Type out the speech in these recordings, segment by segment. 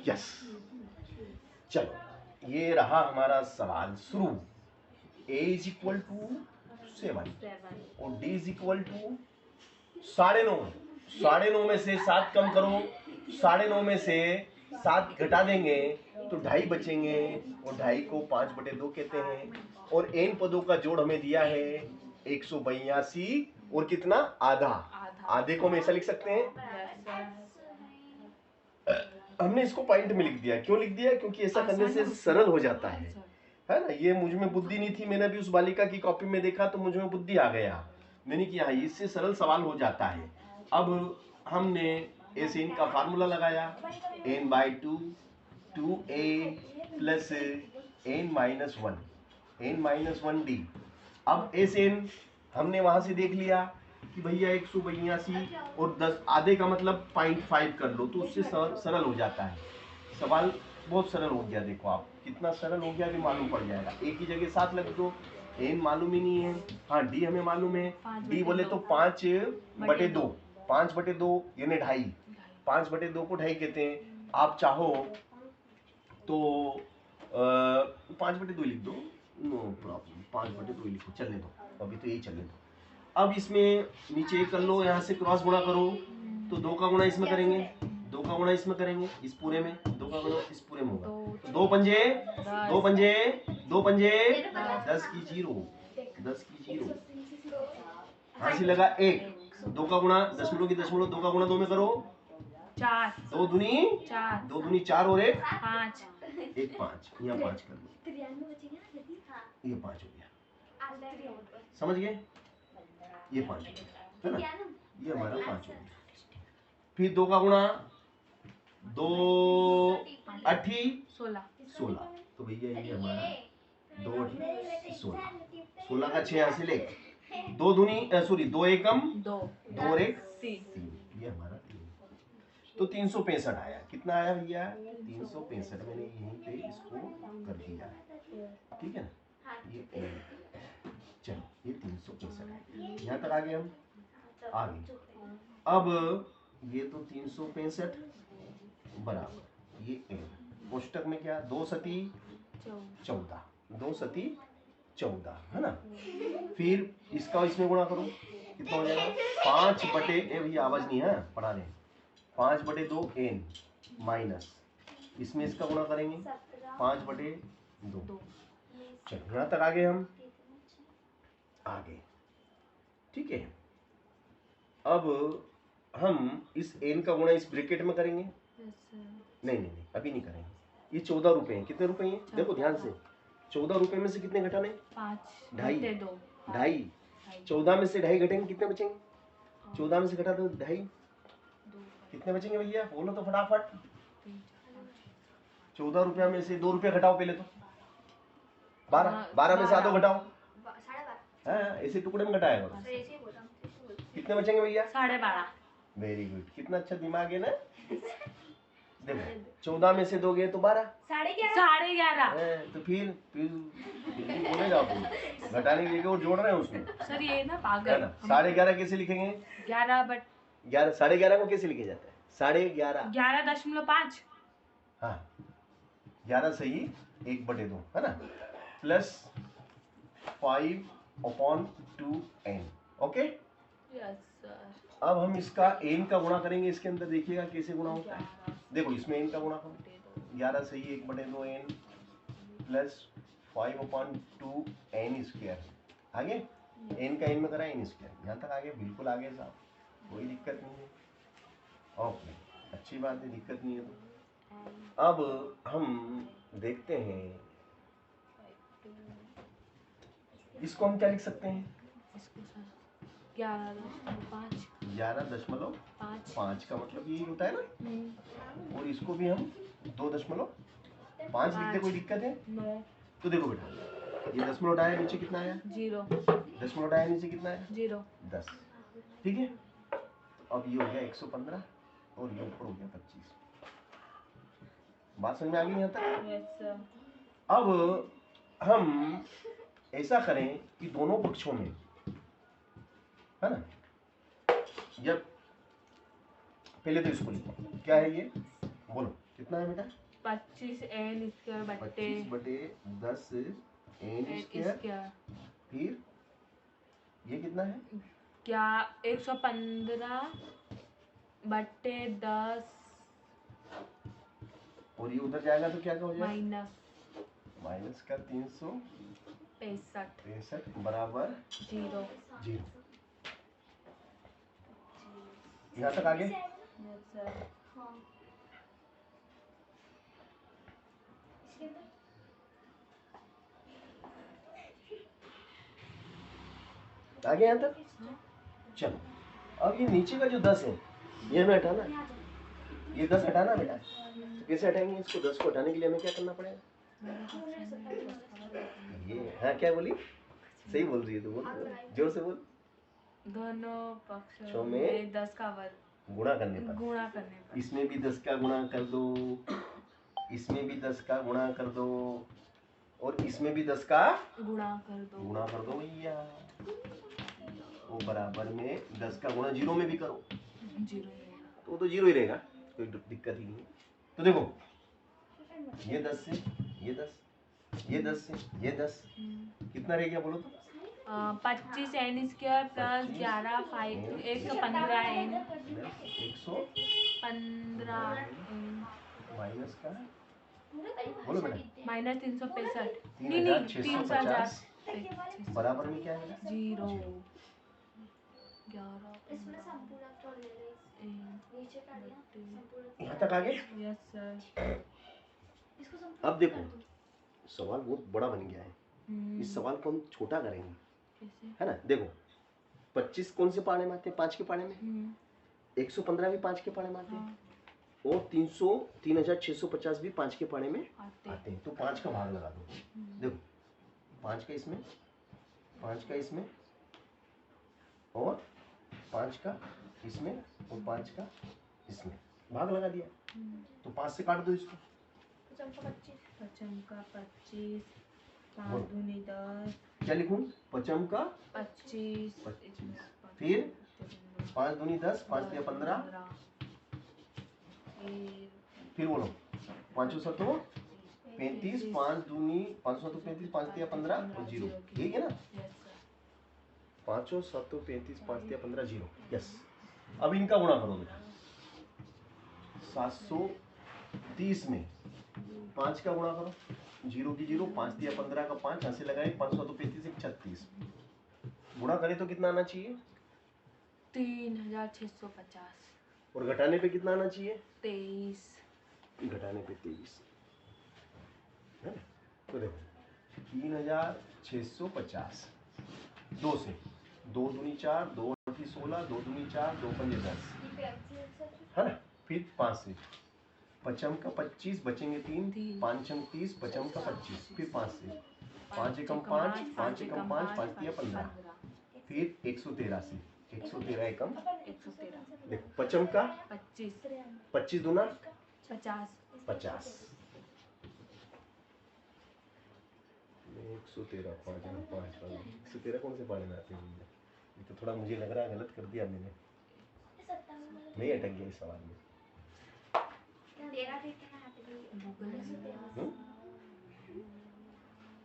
Yes, चलो ये रहा हमारा सवाल शुरू। a इज इक्वल टू 7 और d इज इक्वल टू 9.5। 9.5 में से 7 कम करो, 9.5 में से 7 घटा देंगे तो 2.5 बचेंगे और 2.5 को 5/2 कहते हैं। और n पदों का जोड़ हमें दिया है 182 और कितना, आधा। आधे को हम ऐसा लिख सकते हैं, हमने इसको पॉइंट में लिख दिया। क्यों लिख दिया? क्योंकि ऐसा करने से सरल हो जाता है ना। ये मुझ में बुद्धि नहीं थी, मैंने भी उस बालिका की कॉपी में देखा तो मुझ में बुद्धि आ गया, मैंने किया इससे सरल सवाल हो जाता है। अब हमने ऐसे इनका फार्मूला लगाया, n/2 2a plus n-1 n-1d। अब ऐसे हमने वहां से देख लिया कि भैया 182 और 10 आधे का मतलब 0.5 कर लो तो उससे सरल हो जाता है। सवाल बहुत सरल हो गया। देखो आप कितना सरल हो गया, अभी मालूम पड़ जाएगा। एक ही जगह 7 लग दो, n मालूम ही नहीं है। हाँ डी हमें मालूम है, डी बोले तो 5/2 5/2 यानी 2.5। 5/2 को 2.5 कहते हैं। आप चाहो तो 5/2 लिख दो, नो प्रॉब्लम, 5/2 लिखो, चलने दो, अभी तो यही चलने दो। अब इसमें नीचे एक कर लो, यहाँ से क्रॉस गुणा करो तो 2 का गुणा इसमें करेंगे, 2 का गुणा इसमें करेंगे, इस पूरे में 2 का गुणा इस पूरे में होगा तो 2 पंजे 2 पंजे 2 पंजे 10 की 0, 10 की 0। हाँ से लगा 1, 2 का गुणा दशमलव की दशमलव, 2 का गुणा 2 में करो 4, 2 दूनी 4, 2 दूनी 4 और 1 5, 1 5, यहाँ 5 कर लो, ये 5 हो गया, समझ गए? ये 5 हो गया है ना, ये हमारा 5 हो गया। फिर 2 का गुणा 2 8 16, तो भैया ये हमारा 2 16, 16 का 6 यहाँ से ले, 2 दूनी सॉरी 2 एकम 2 और 1 3, ये हमारा 3। तो 365 आया। कितना आया भैया? 365। मैंने यहीं पे इसको कर दिया है, ठीक है ना। ये चलो ये 365 है, यहाँ तक आ गए हम। आगे अब ये तो 365 बराबर ये कोष्टक में क्या 2 सती 14, 2 सती 14 है ना। फिर इसका इसमें गुणा करो, कितना हो जाएगा 5/, भैया आवाज नहीं है, पढ़ा रहे हैं, 5/2 n माइनस इसमें इसका गुणा करेंगे 5/2। चलो यहाँ तक आ गए हम, आगे ठीक है। अब हम इस n का गुणा इस ब्रैकेट में करेंगे, नहीं अभी नहीं करेंगे। ये 14 रुपए हैं, कितने रुपए हैं देखो ध्यान से, 14 रुपए में से कितने घटाने 5 2.5, 14 में से 2.5 घटेंगे, कितने बचेंगे? 14 में से घटा दो 2.5, कितने बचेंगे भैया बोलो तो फटाफट। 14 रुपया में से 2 रुपया घटाओ पहले तो, 12 में से आधो घटाओ, हाँ ऐसे टुकड़े में घटाया करो। कितने बचेंगे भैया? 12.5। वेरी गुड, कितना अच्छा दिमाग है ना। देखो 14 में से 2 गए तो 12, 11.5। तो फिर बोले जाओ तुम, घटाने के लिए और जोड़ रहे हैं उसमें सर ये ना पागल, 11.5 कैसे लिखेंगे? 11 11.5 को कैसे लिखे जाता है? 11.5। हाँ 11 सही 1/2 है ना, plus 5/2n। Okay yes sir. अब हम इसका n का गुणा करेंगे, इसके अंदर देखिएगा कैसे गुणा होता है। देखो इसमें n का गुणा करो, 11 सही 1/2n प्लस 5/2n स्क्वायर। आगे n का n में करा n स्क्वायर, यहाँ तक आगे बिल्कुल आगे साहब, कोई दिक्कत नहीं है। ओके अच्छी बात है, दिक्कत नहीं है। तो अब हम देखते हैं इसको हम क्या लिख सकते हैं? 11.5 का मतलब ये होता है ना, और इसको भी हम 2.5 लिखते, कोई दिक्कत है? तो देखो बेटा ये दशमलव हटाया, नीचे कितना आया? 0। दशमलव हटाया, नीचे कितना आया? 0। 10, ठीक है। तो अब ये हो गया 115 और ये ऊपर हो गया 25। बात समझ में आ गई यहाँ तक? Yes sir. अब हम ऐसा करें कि दोनों पक्षों में है ना, जब पहले तो इसको लिखो, क्या है ये बोलो कितना कितना है बेटा? 25 n स्क्वायर बट्टे 25/10 n स्क्वायर। फिर ये कितना है? क्या 115/10 और ये उधर जाएगा तो क्या हो जाएगा? माइनस का 365 बराबर 0। यहाँ तक आगे? आगे यहाँ तक? चलो अब ये नीचे का जो 10 है ये हमें हटाना, ये 10 हटाना बेटा। तो कैसे हटाएंगे इसको? 10 को हटाने के लिए हमें क्या करना पड़ेगा? ये हाँ क्या बोली? सही बोल रही है, तो बोल जोर से बोल। दोनों पक्षों में 10 का वर्ग गुणा करने पर। इसमें भी 10 का गुणा कर दो, इसमें भी 10 का गुणा कर दो, और इसमें भी 10 का गुणा कर दो भैया। वो बराबर में 10 का गुणा 0 में भी करो, 0 तो 0 ही रहेगा, कोई दिक्कत ही नहीं है। तो देखो ये 10 से ये 10, ये 10 से ये 10, कितना रह गया बोलो तो? 25 n square plus 11 115 n 115 minus का बोलो बेटा, माइनस 365 3,650 बराबर में क्या है? 0। यहाँ तक आगे? Yes sir. अब देखो सवाल बहुत बड़ा बन गया है, इस सवाल को हम छोटा करेंगे, है ना? देखो 25 कौन से पाने में आते हैं? 5 के पाने में। 115 भी 5 के पाने में आते हैं, और 3,650 भी 5 के पाने में आते हैं। तो 5 का भाग लगा दो। देखो 5 का इसमें, 5 का इसमें, और 5 का इसमें, और 5 का इसमें, भाग लगा दिया। तो 5 से काट दो इसको। 25 का 25 5 दूनी 10। क्या लिखूं? 25 का 25 फिर 5 दूनी 10, 5 दिया 15, फिर बोलो 5 सत्तो 35, 5 दूनी 535, 5 दिया 15 और 0, ठीक है ना? 5 7 35 5 दिया 15 0। यस। अब इनका गुणा करो बेटा। 730 में 5 का गुणा करो, 0 की 0, 5 दिया 15 का 5, यहाँ से लगाए 5 7 35 36, गुणा करें तो कितना आना चाहिए? 3,650। और घटाने पे कितना आना चाहिए? 23। घटाने पे 23 है ना? तो देखो 3,650 2 से 2 दूनी 4, 2 अठी 16, 2 दूनी 4, 2 पंजे 10, है ना? फिर 5 से 55 का 25 बचेंगे 3, 5 30, 55 का 25, फिर 5 से 5 एकम 5, 5 एकम 5, 5 दिया 15, फिर 113 से 113 एकम 113। देखो 55 का 25 25 दूना 50 50, 113 5 113 कौन से पाने में आते हैं? ये तो थोड़ा मुझे लग रहा है गलत कर दिया मैंने, नहीं अटक गया इस सवाल में।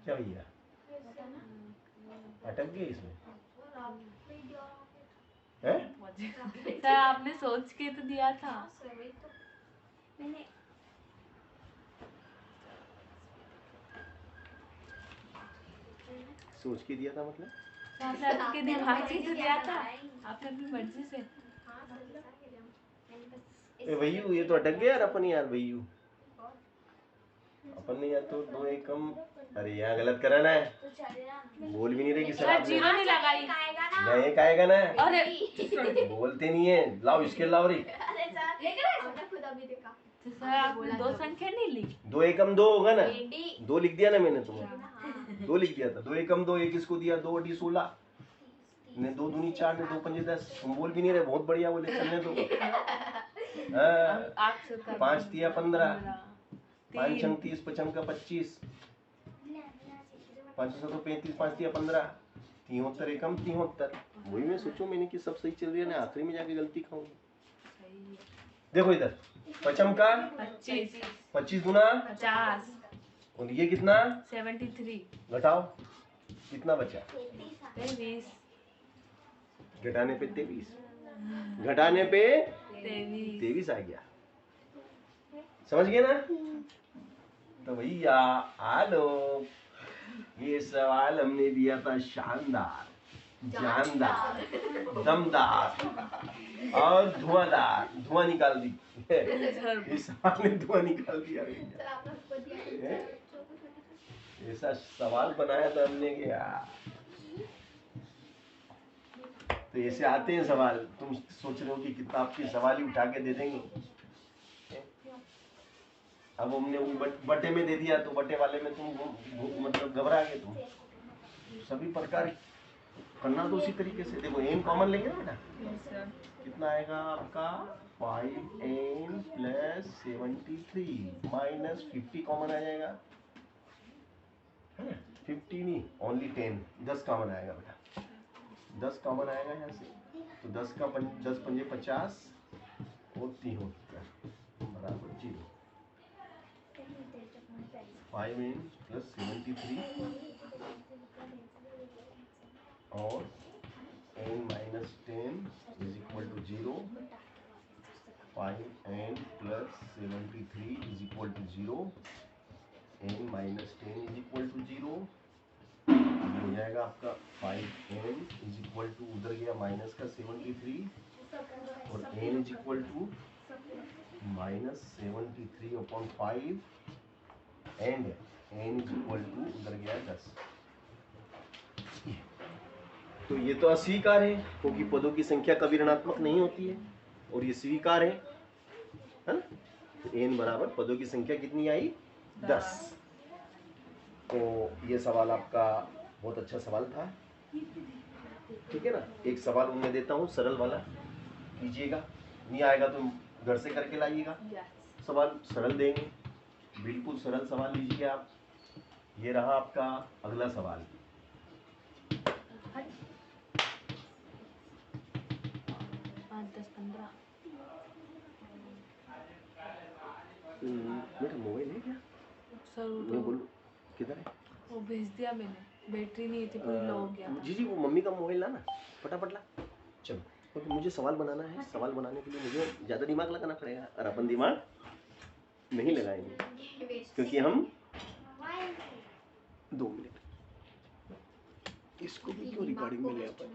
क्या भैया अटक गए इसमें? हैं? सर आपने सोच के तो दिया था। सोच के दिया था मतलब? सर के दिमाग से तो दिया था, आपने अपनी मर्जी से। ए भैयू ये तो अटक गया यार अपन, यार भैयू अपन ने यार तो 2 एकम, अरे यहाँ गलत करा ना, बोल भी नहीं रहे कि सर आपने 0 नहीं लगाई। नहीं काएगा ना, अरे बोलते नहीं है। लाओ इसके लाओ रे। सर आपने 2 संख्या नहीं ली। 2 एकम 2 होगा ना, 2 लिख दिया ना मैंने तुम्हें, 2 लिख दिया था। 2 एकम 2, एक इसको दिया 2 अठी 16 ने, 2 दूनी 4 ने, 2 पंजे 10। तुम बोल भी नहीं रहे, बहुत बढ़िया बोले, करने दो। 5 दिया 15, 5 छंग 30, 55 का 25, 5 7 35, 5 दिया 15, 73 एकम 73। वही मैं सोचूं मैंने कि सब सही चल रही है ना, आखिरी में जाके गलती खाऊंगी। देखो इधर पचम का 25 25 गुना 50 और ये कितना 73 घटाओ कितना बचा 23 घटाने पे 23 घटाने पे 23 आ गया। समझ गए ना? तो भैया आलो ये सवाल हमने दिया था शानदार, जानदार, दमदार और धुआंदार। धुआं निकाल दी इस सवाल ने धुआं निकाल दिया भैया। ऐसा सवाल बनाया था हमने कि यार, तो ऐसे आते हैं सवाल। तुम सोच रहे हो कि किताब के सवाल ही उठा के दे देंगे। अब हमने बट्टे में दे दिया तो बट्टे वाले में तुम मतलब घबरा गए। तुम सभी प्रकार करना तो उसी तरीके से। देखो n कॉमन लेंगे ना बेटा, कितना आएगा आपका 5n + 73 माइनस 50 कॉमन आ जाएगा, है ना? 50 नहीं, ओनली 10, 10 कॉमन आएगा बेटा, 10 कॉमन आएगा यहाँ से। तो 10 पंजे 50 और 3 बराबर 0। 5n + 73 और n - 10 = 0। 5n + 73 = 0। n - 10 = 0। ये हो जाएगा आपका 5n = उधर गया माइनस का 73 और n = -73/5 एंड n = उधर गया 10। तो ये तो अस्वीकार है क्योंकि पदों की संख्या कभी ऋणात्मक नहीं होती है, और ये स्वीकार है ना? तो n बराबर पदों की संख्या कितनी आई 10। तो ये सवाल आपका बहुत अच्छा सवाल था, ठीक है ना? एक सवाल मैं देता हूँ सरल वाला, कीजिएगा। नहीं आएगा तो घर से करके लाइएगा। सवाल सरल देंगे, बिल्कुल सरल सवाल लीजिए आप। ये रहा आपका अगला सवाल। मेरा मोबाइल है क्या? सर मैं बोलूं किधर है? वो भेज दिया मैंने, बैटरी नहीं थी, पूरी लो हो गया था। जी वो मम्मी का मोबाइल लाना, फटाफट ला। चलो, क्योंकि मुझे सवाल बनाना है। सवाल बनाने के लिए मुझे ज़्यादा दिमाग लगाना पड़ेगा, और अपन दिमाग नहीं लगाएंगे क्योंकि हम 2 मिनट इसको भी क्यों रिकॉर्डिंग में ले अपन।